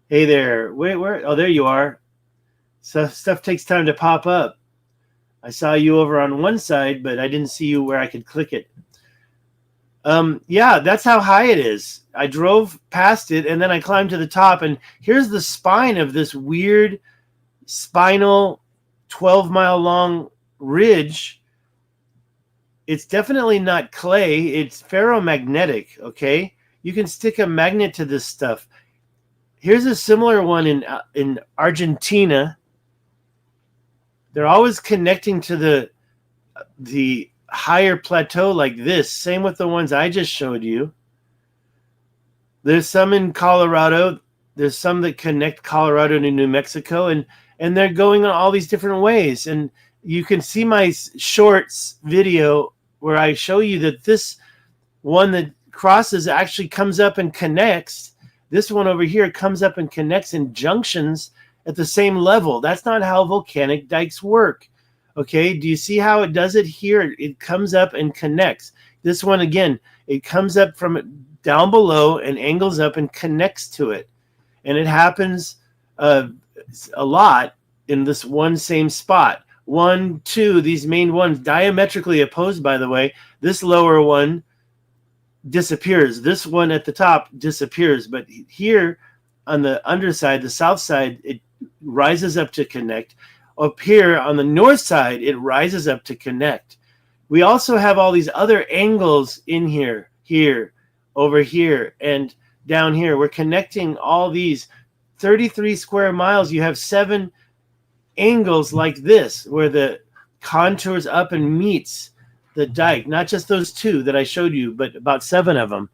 Hey there. Wait, where? Oh, there you are. So stuff takes time to pop up. I saw you over on one side, but I didn't see you where I could click it. Yeah, that's how high it is. I drove past it, and then I climbed to the top, and here's the spine of this weird spinal 12-mile long ridge. It's definitely not clay. It's ferromagnetic, okay? You can stick a magnet to this stuff. Here's a similar one in Argentina. They're always connecting to the higher plateau like this. Same with the ones I just showed you. There's some in Colorado. There's some that connect Colorado to New Mexico, and they're going on all these different ways. And you can see my shorts video where I show you that this one that crosses actually comes up and connects. This one over here comes up and connects in junctions at the same level. That's not how volcanic dikes work. Okay, do you see how it does it here? It comes up and connects. This one, again, it comes up from down below and angles up and connects to it. And it happens a lot in this one same spot. 1, 2, these main ones, diametrically opposed, by the way. This lower one disappears. This one at the top disappears. But here on the underside, the south side, it rises up to connect. Up here on the north side, it rises up to connect. We also have all these other angles in here, over here, and down here. We're connecting all these 33 square miles. You have 7 angles like this where the contours up and meets the dike. Not just those 2 that I showed you, but about 7 of them.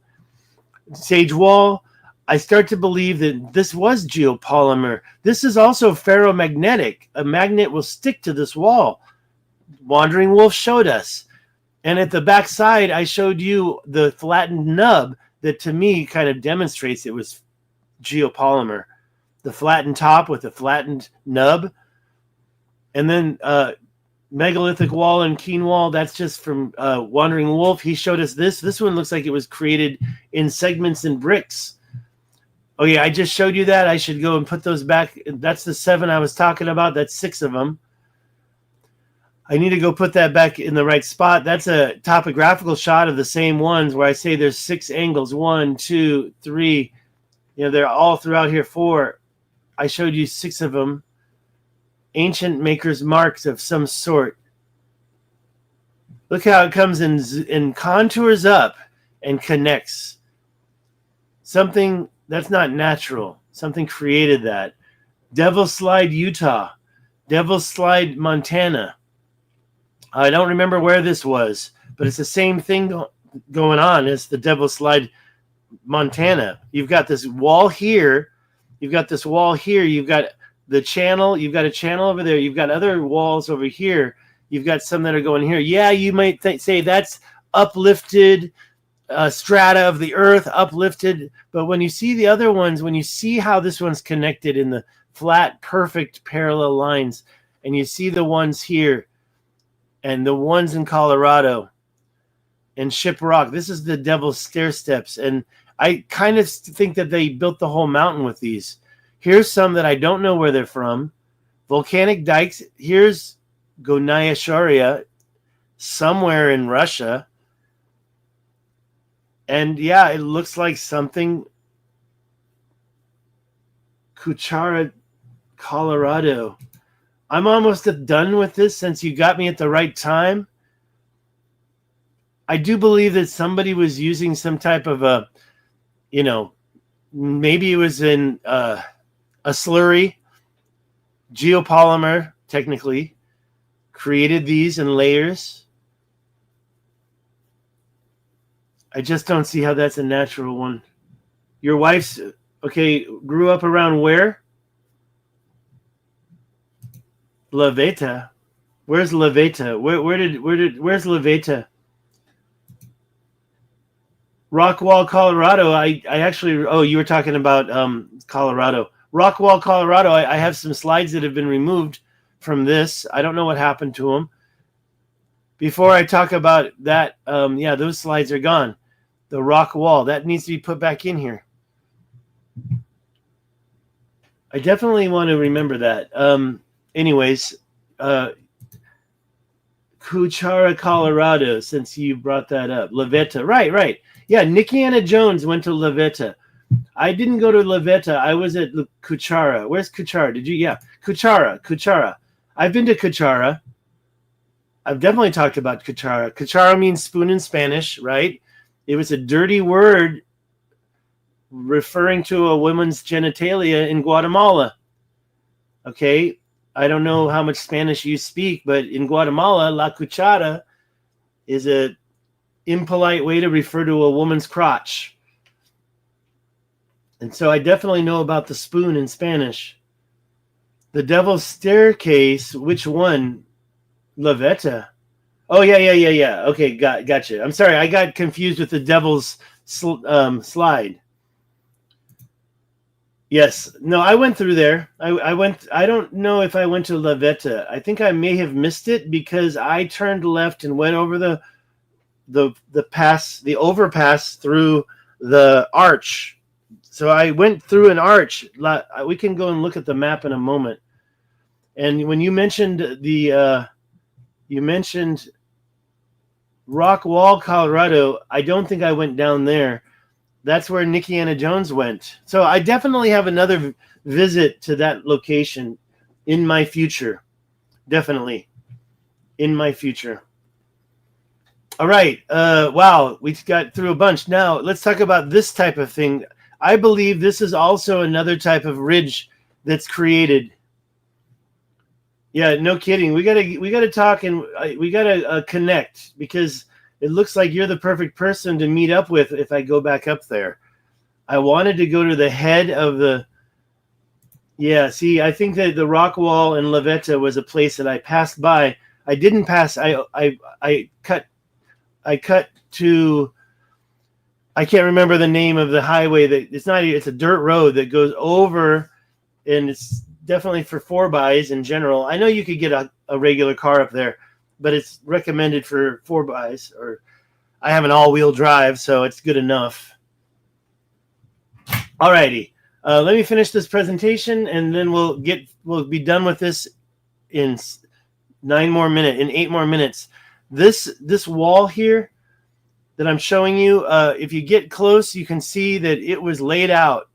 Sage wall, I start to believe that this was geopolymer. This is also ferromagnetic. A magnet will stick to this wall. Wandering Wolf showed us. And at the back side, I showed you the flattened nub that to me kind of demonstrates it was geopolymer. The flattened top with the flattened nub. And then megalithic wall and Keen wall, that's just from Wandering Wolf. He showed us this. This one looks like it was created in segments and bricks. Oh, yeah, I just showed you that. I should go and put those back. That's the 7 I was talking about. That's 6 of them. I need to go put that back in the right spot. That's a topographical shot of the same ones where I say there's 6 angles. 1, 2, 3. You know, they're all throughout here. 4. I showed you 6 of them. Ancient maker's marks of some sort. Look how it comes in contours up and connects. Something that's not natural. Something created that. Devil's Slide, Utah. Devil's Slide, Montana. I don't remember where this was, but it's the same thing going on as the Devil's Slide, Montana. You've got this wall here. You've got this wall here. You've got the channel. You've got a channel over there. You've got other walls over here. You've got some that are going here. Yeah, you might say that's uplifted strata of the earth, uplifted. But when you see the other ones, when you see how this one's connected in the flat, perfect parallel lines, and you see the ones here and the ones in Colorado and Ship Rock, this is the Devil's Stair Steps. And I kind of think that they built the whole mountain with these. Here's some that I don't know where they're from. Volcanic dikes. Here's Gonaya Sharia, somewhere in Russia. And yeah, it looks like something. Kuchara, Colorado. I'm almost done with this since you got me at the right time. I do believe that somebody was using some type of a, maybe it was in a slurry, geopolymer, technically, created these in layers. I just don't see how that's a natural one. Your wife's, grew up around where? La Veta. Where's La Veta? Where's La Veta? Rockwall, Colorado. I actually, you were talking about Colorado. Rockwall, Colorado. I have some slides that have been removed from this. I don't know what happened to them. Before I talk about that, those slides are gone. The rock wall, that needs to be put back in here. I definitely want to remember that. Anyways, Kuchara, Colorado, since you brought that up. La Veta, right. Yeah, Nikki Anna Jones went to La Veta. I didn't go to La Veta. I was at Kuchara. Where's Kuchara? Did you? Yeah, Kuchara. I've been to Kuchara. I've definitely talked about cuchara. Cuchara means spoon in Spanish, right? It was a dirty word referring to a woman's genitalia in Guatemala. Okay, I don't know how much Spanish you speak, but in Guatemala, la cuchara is a impolite way to refer to a woman's crotch. And so I definitely know about the spoon in Spanish. The Devil's Staircase, which one? La Veta. Oh, yeah. Okay, gotcha. I'm sorry, I got confused with the Devil's Slide. Yes. No, I went through there. I went. I don't know if I went to La Veta. I think I may have missed it because I turned left and went over the overpass through the arch. So I went through an arch. We can go and look at the map in a moment. And when you mentioned you mentioned Rock Wall, Colorado, I don't think I went down there. That's where Nikki Anna Jones went. So I definitely have another visit to that location in my future. Definitely in my future. All right. Wow, we got through a bunch. Now let's talk about this type of thing. I believe this is also another type of ridge that's created. Yeah, no kidding. We gotta talk and we gotta connect, because it looks like you're the perfect person to meet up with if I go back up there. I wanted to go to the head of the. Yeah, see, I think that the rock wall in La Veta was a place that I passed by. I didn't pass. I cut to. I can't remember the name of the highway. It's a dirt road that goes over, and it's definitely for 4x in general. I know you could get a regular car up there, but it's recommended for 4x, or I have an all-wheel drive, so it's good enough. Alrighty, let me finish this presentation, and then we'll be done with this in 8 more minutes. This wall here that I'm showing you, if you get close, you can see that it was laid out.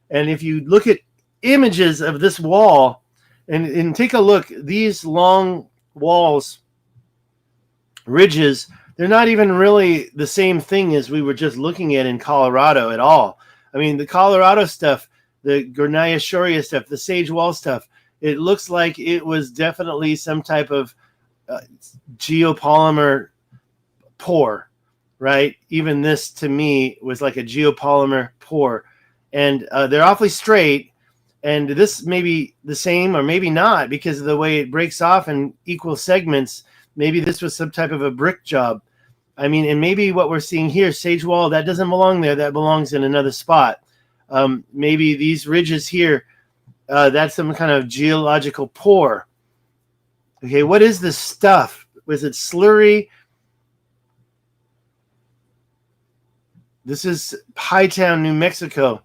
And if you look at images of this wall and take a look, these long walls, ridges, they're not even really the same thing as we were just looking at in Colorado at all. I mean, the Colorado stuff, the Gornaya Shoria stuff, the Sage Wall stuff, it looks like it was definitely some type of geopolymer pore, right? Even this, to me, was like a geopolymer pore. And they're awfully straight. And this may be the same or maybe not, because of the way it breaks off in equal segments. Maybe this was some type of a brick job. I mean, and maybe what we're seeing here, Sage Wall, that doesn't belong there. That belongs in another spot. Maybe these ridges here, that's some kind of geological pore. Okay, what is this stuff? Was it slurry? This is Hightown, New Mexico.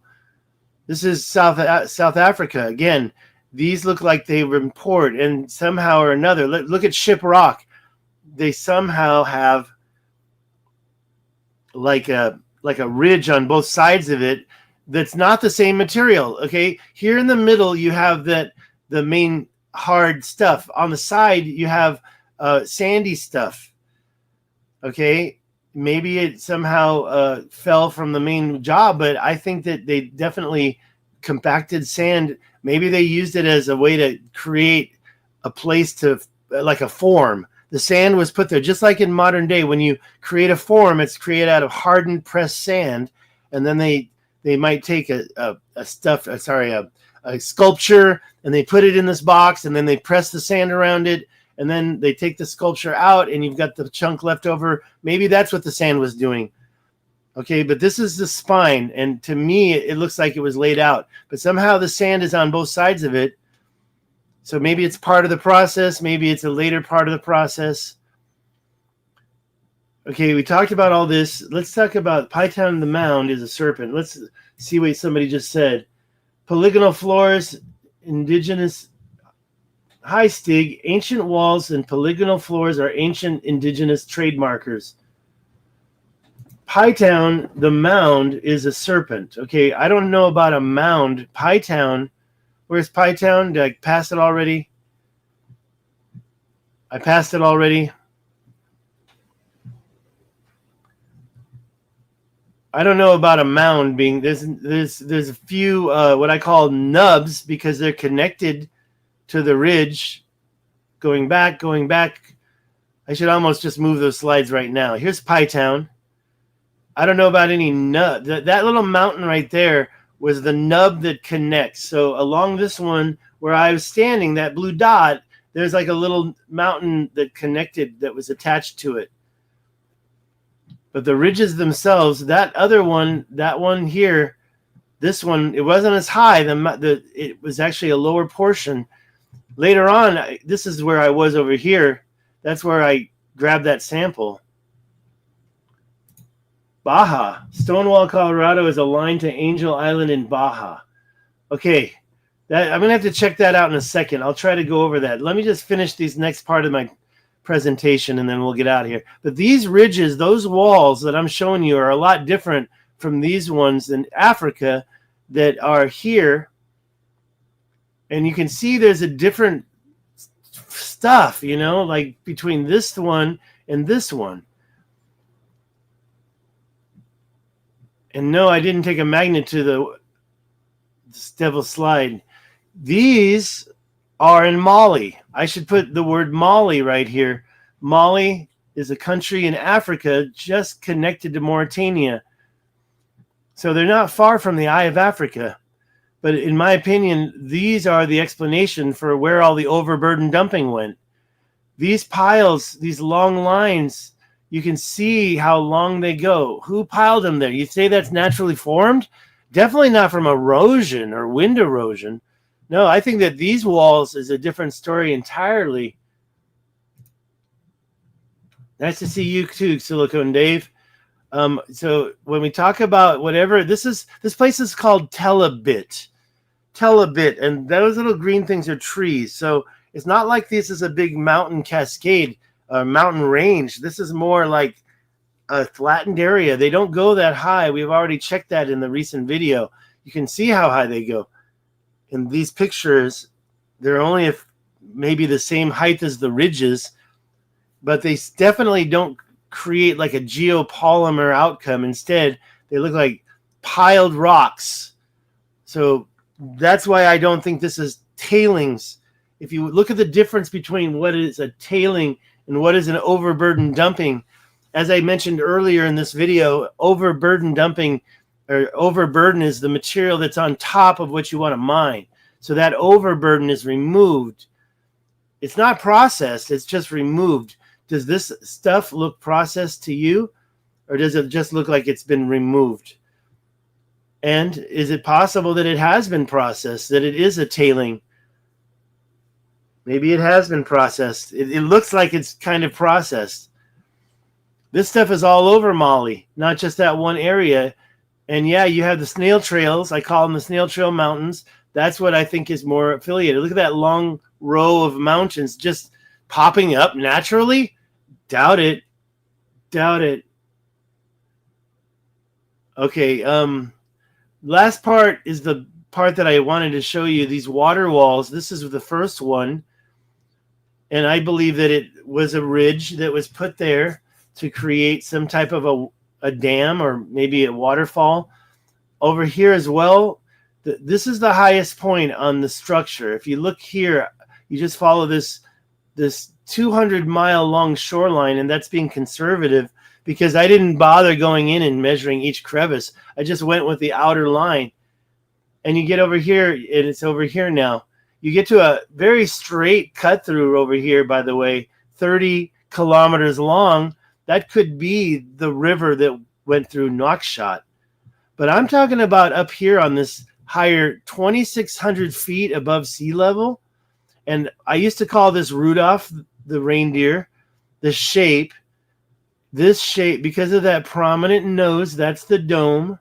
This is South Africa. Again, these look like they were poured, and somehow or another, look at Ship Rock. They somehow have like a ridge on both sides of it that's not the same material. Okay, here in the middle you have the main hard stuff. On the side you have sandy stuff. Okay. Maybe it somehow fell from the main job, but I think that they definitely compacted sand. Maybe they used it as a way to create a place to, like a form. The sand was put there, just like in modern day. When you create a form, it's created out of hardened pressed sand, and then they might take a sculpture, and they put it in this box, and then they press the sand around it. And then they take the sculpture out, and you've got the chunk left over. Maybe that's what the sand was doing. Okay, but this is the spine, and to me, it looks like it was laid out. But somehow the sand is on both sides of it. So maybe it's part of the process. Maybe it's a later part of the process. Okay, we talked about all this. Let's talk about Python the Mound is a serpent. Let's see what somebody just said. Polygonal floors, indigenous... Hi, Stig. Ancient walls and polygonal floors are ancient indigenous trademarkers. Pytown, the mound, is a serpent. Okay, I don't know about a mound. Pytown, where's Pytown? Did I pass it already? I passed it already. I don't know about a mound being, there's a few what I call nubs because they're connected to the ridge, going back. I should almost just move those slides right now. Here's Pie Town. I don't know about any nub. That little mountain right there was the nub that connects. So along this one where I was standing, that blue dot, there's like a little mountain that connected, that was attached to it. But the ridges themselves, that other one, that one here, this one, it wasn't as high. It was actually a lower portion. Later on, this is where I was over here. That's where I grabbed that sample. Baja. Stonewall, Colorado is aligned to Angel Island in Baja. Okay, I'm going to have to check that out in a second. I'll try to go over that. Let me just finish these next part of my presentation, and then we'll get out of here. But these ridges, those walls that I'm showing you are a lot different from these ones in Africa that are here. And you can see there's a different stuff, you know, like between this one and this one. And no, I didn't take a magnet to this devil's slide. These are in Mali. I should put the word Mali right here. Mali is a country in Africa just connected to Mauritania. So they're not far from the Eye of Africa. But in my opinion, these are the explanation for where all the overburden dumping went. These piles, these long lines, you can see how long they go. Who piled them there? You say that's naturally formed? Definitely not from erosion or wind erosion. No, I think that these walls is a different story entirely. Nice to see you too, Silicone Dave. So when we talk about whatever, this place is called Telebit, and those little green things are trees. So it's not like this is a big mountain cascade, mountain range. This is more like a flattened area. They don't go that high. We've already checked that in the recent video. You can see how high they go. In these pictures, they're only maybe the same height as the ridges, but they definitely don't create like a geopolymer outcome. Instead, they look like piled rocks. So that's why I don't think this is tailings. If you look at the difference between what is a tailing and what is an overburden dumping, as I mentioned earlier in this video, overburden dumping or overburden is the material that's on top of what you want to mine. So that overburden is removed. It's not processed, it's just removed. Does this stuff look processed to you, or does it just look like it's been removed? And is it possible that it has been processed, that it is a tailing? Maybe it has been processed. It looks like it's kind of processed. This stuff is all over Mali, not just that one area. And yeah, you have the snail trails. I call them the snail trail mountains. That's what I think is more affiliated. Look at that long row of mountains just popping up naturally. Doubt it. Doubt it. Okay. Last part is the part that I wanted to show you. These water walls. This is the first one. And I believe that it was a ridge that was put there to create some type of a dam or maybe a waterfall. Over here as well, this is the highest point on the structure. If you look here, you just follow this 200-mile long shoreline, and that's being conservative because I didn't bother going in and measuring each crevice. I just went with the outer line. And you get over here, and it's over here now. You get to a very straight cut through over here, by the way, 30 kilometers long. That could be the river that went through Nouakchott. But I'm talking about up here on this higher 2,600 feet above sea level. And I used to call this Rudolph, the reindeer, this shape, because of that prominent nose, that's the dome.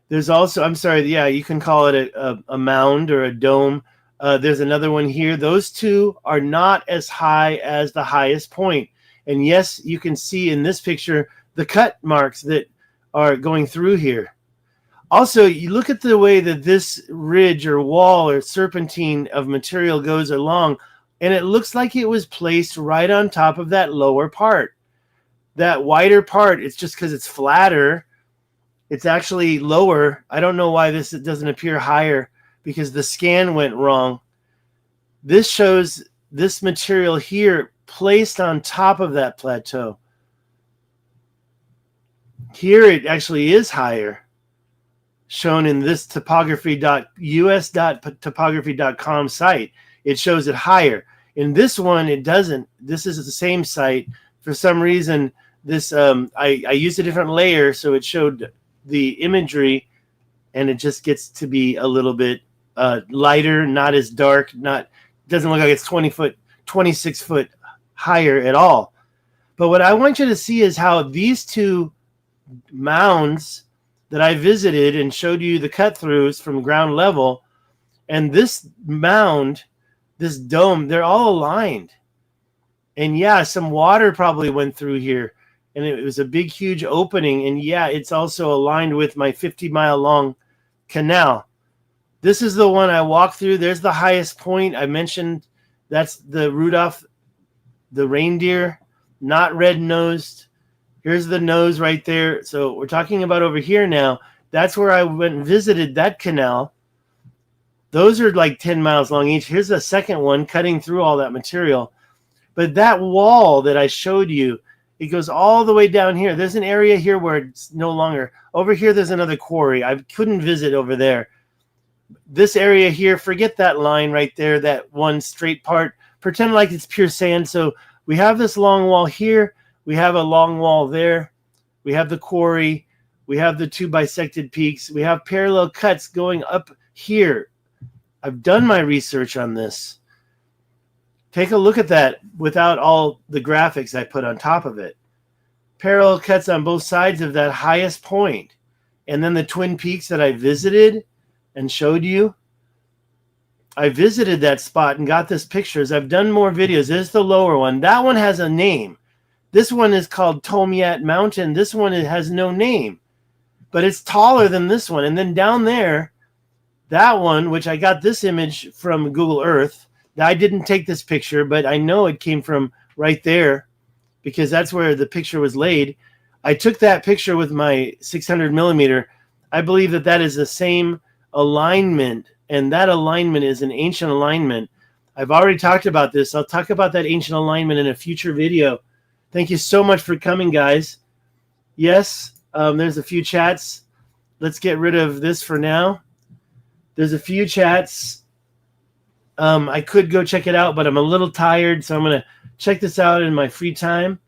There's also, I'm sorry, yeah, you can call it a mound or a dome. There's another one here. Those two are not as high as the highest point. And yes, you can see in this picture the cut marks that are going through here. Also, you look at the way that this ridge or wall or serpentine of material goes along, and it looks like it was placed right on top of that lower part. that wider part, it's just because it's flatter. It's actually lower. I don't know why this doesn't appear higher, because the scan went wrong. This shows this material here placed on top of that plateau. Here it actually is higher, shown in this us.topography.com site. It shows it higher. In this one, it doesn't. This is the same site. For some reason, this I used a different layer, so it showed the imagery, and it just gets to be a little bit lighter, not as dark, doesn't look like it's 26 foot higher at all. But what I want you to see is how these two mounds that I visited and showed you the cut throughs from ground level, and this mound, this dome, they're all aligned. And yeah, some water probably went through here, and it was a big, huge opening. And yeah, it's also aligned with my 50-mile long canal. This is the one I walked through. There's the highest point I mentioned. That's the Rudolph, the reindeer, not red-nosed. Here's the nose right there. So we're talking about over here now. That's where I went and visited that canal. Those are like 10 miles long each. Here's the second one cutting through all that material. But that wall that I showed you, it goes all the way down here. There's an area here where it's no longer. Over here, there's another quarry. I couldn't visit over there. This area here, forget that line right there, that one straight part. Pretend like it's pure sand. So we have this long wall here. We have a long wall there. We have the quarry. We have the two bisected peaks. We have parallel cuts going up here. I've done my research on this. Take a look at that without all the graphics I put on top of it. Parallel cuts on both sides of that highest point. And then the twin peaks that I visited and showed you. I visited that spot and got this pictures. I've done more videos. This is the lower one. That one has a name. This one is called Tomyat Mountain. This one has no name, but it's taller than this one. And then down there, that one, which I got this image from Google Earth. I didn't take this picture, but I know it came from right there because that's where the picture was laid. I took that picture with my 600 millimeter. I believe that that is the same alignment, and that alignment is an ancient alignment. I've already talked about this. I'll talk about that ancient alignment in a future video. Thank you so much for coming, guys. Yes, there's a few chats. Let's get rid of this for now. There's a few chats. I could go check it out, but I'm a little tired, so I'm going to check this out in my free time.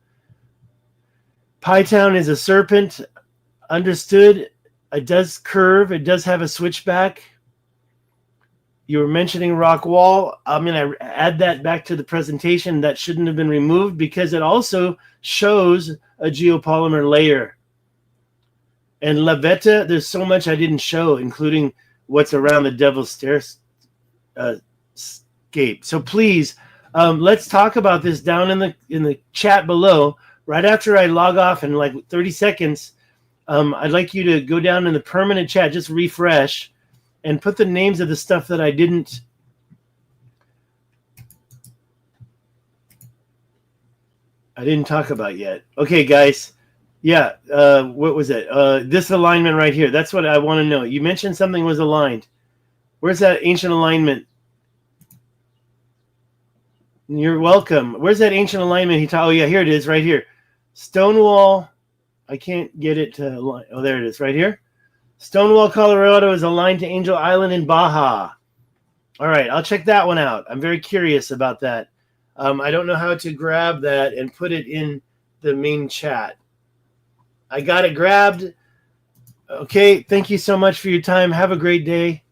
Pytown is a serpent. Understood. It does curve. It does have a switchback. You were mentioning rock wall. I'm going to add that back to the presentation. That shouldn't have been removed because it also shows a geopolymer layer. And La Veta, there's so much I didn't show, including what's around the Devil's Stairs scape. So please, let's talk about this down in the chat below. Right after I log off in like 30 seconds, I'd like you to go down in the permanent chat, just refresh, and put the names of the stuff that I didn't talk about yet. Okay, guys. Yeah, what was it? This alignment right here. That's what I want to know. You mentioned something was aligned. Where's that ancient alignment? You're welcome. Where's that ancient alignment? Oh, yeah, here it is, right here. Stonewall. I can't get it to align. Oh, there it is, right here. Stonewall, Colorado is aligned to Angel Island in Baja. All right, I'll check that one out. I'm very curious about that. I don't know how to grab that and put it in the main chat. I got it grabbed. Okay, thank you so much for your time. Have a great day.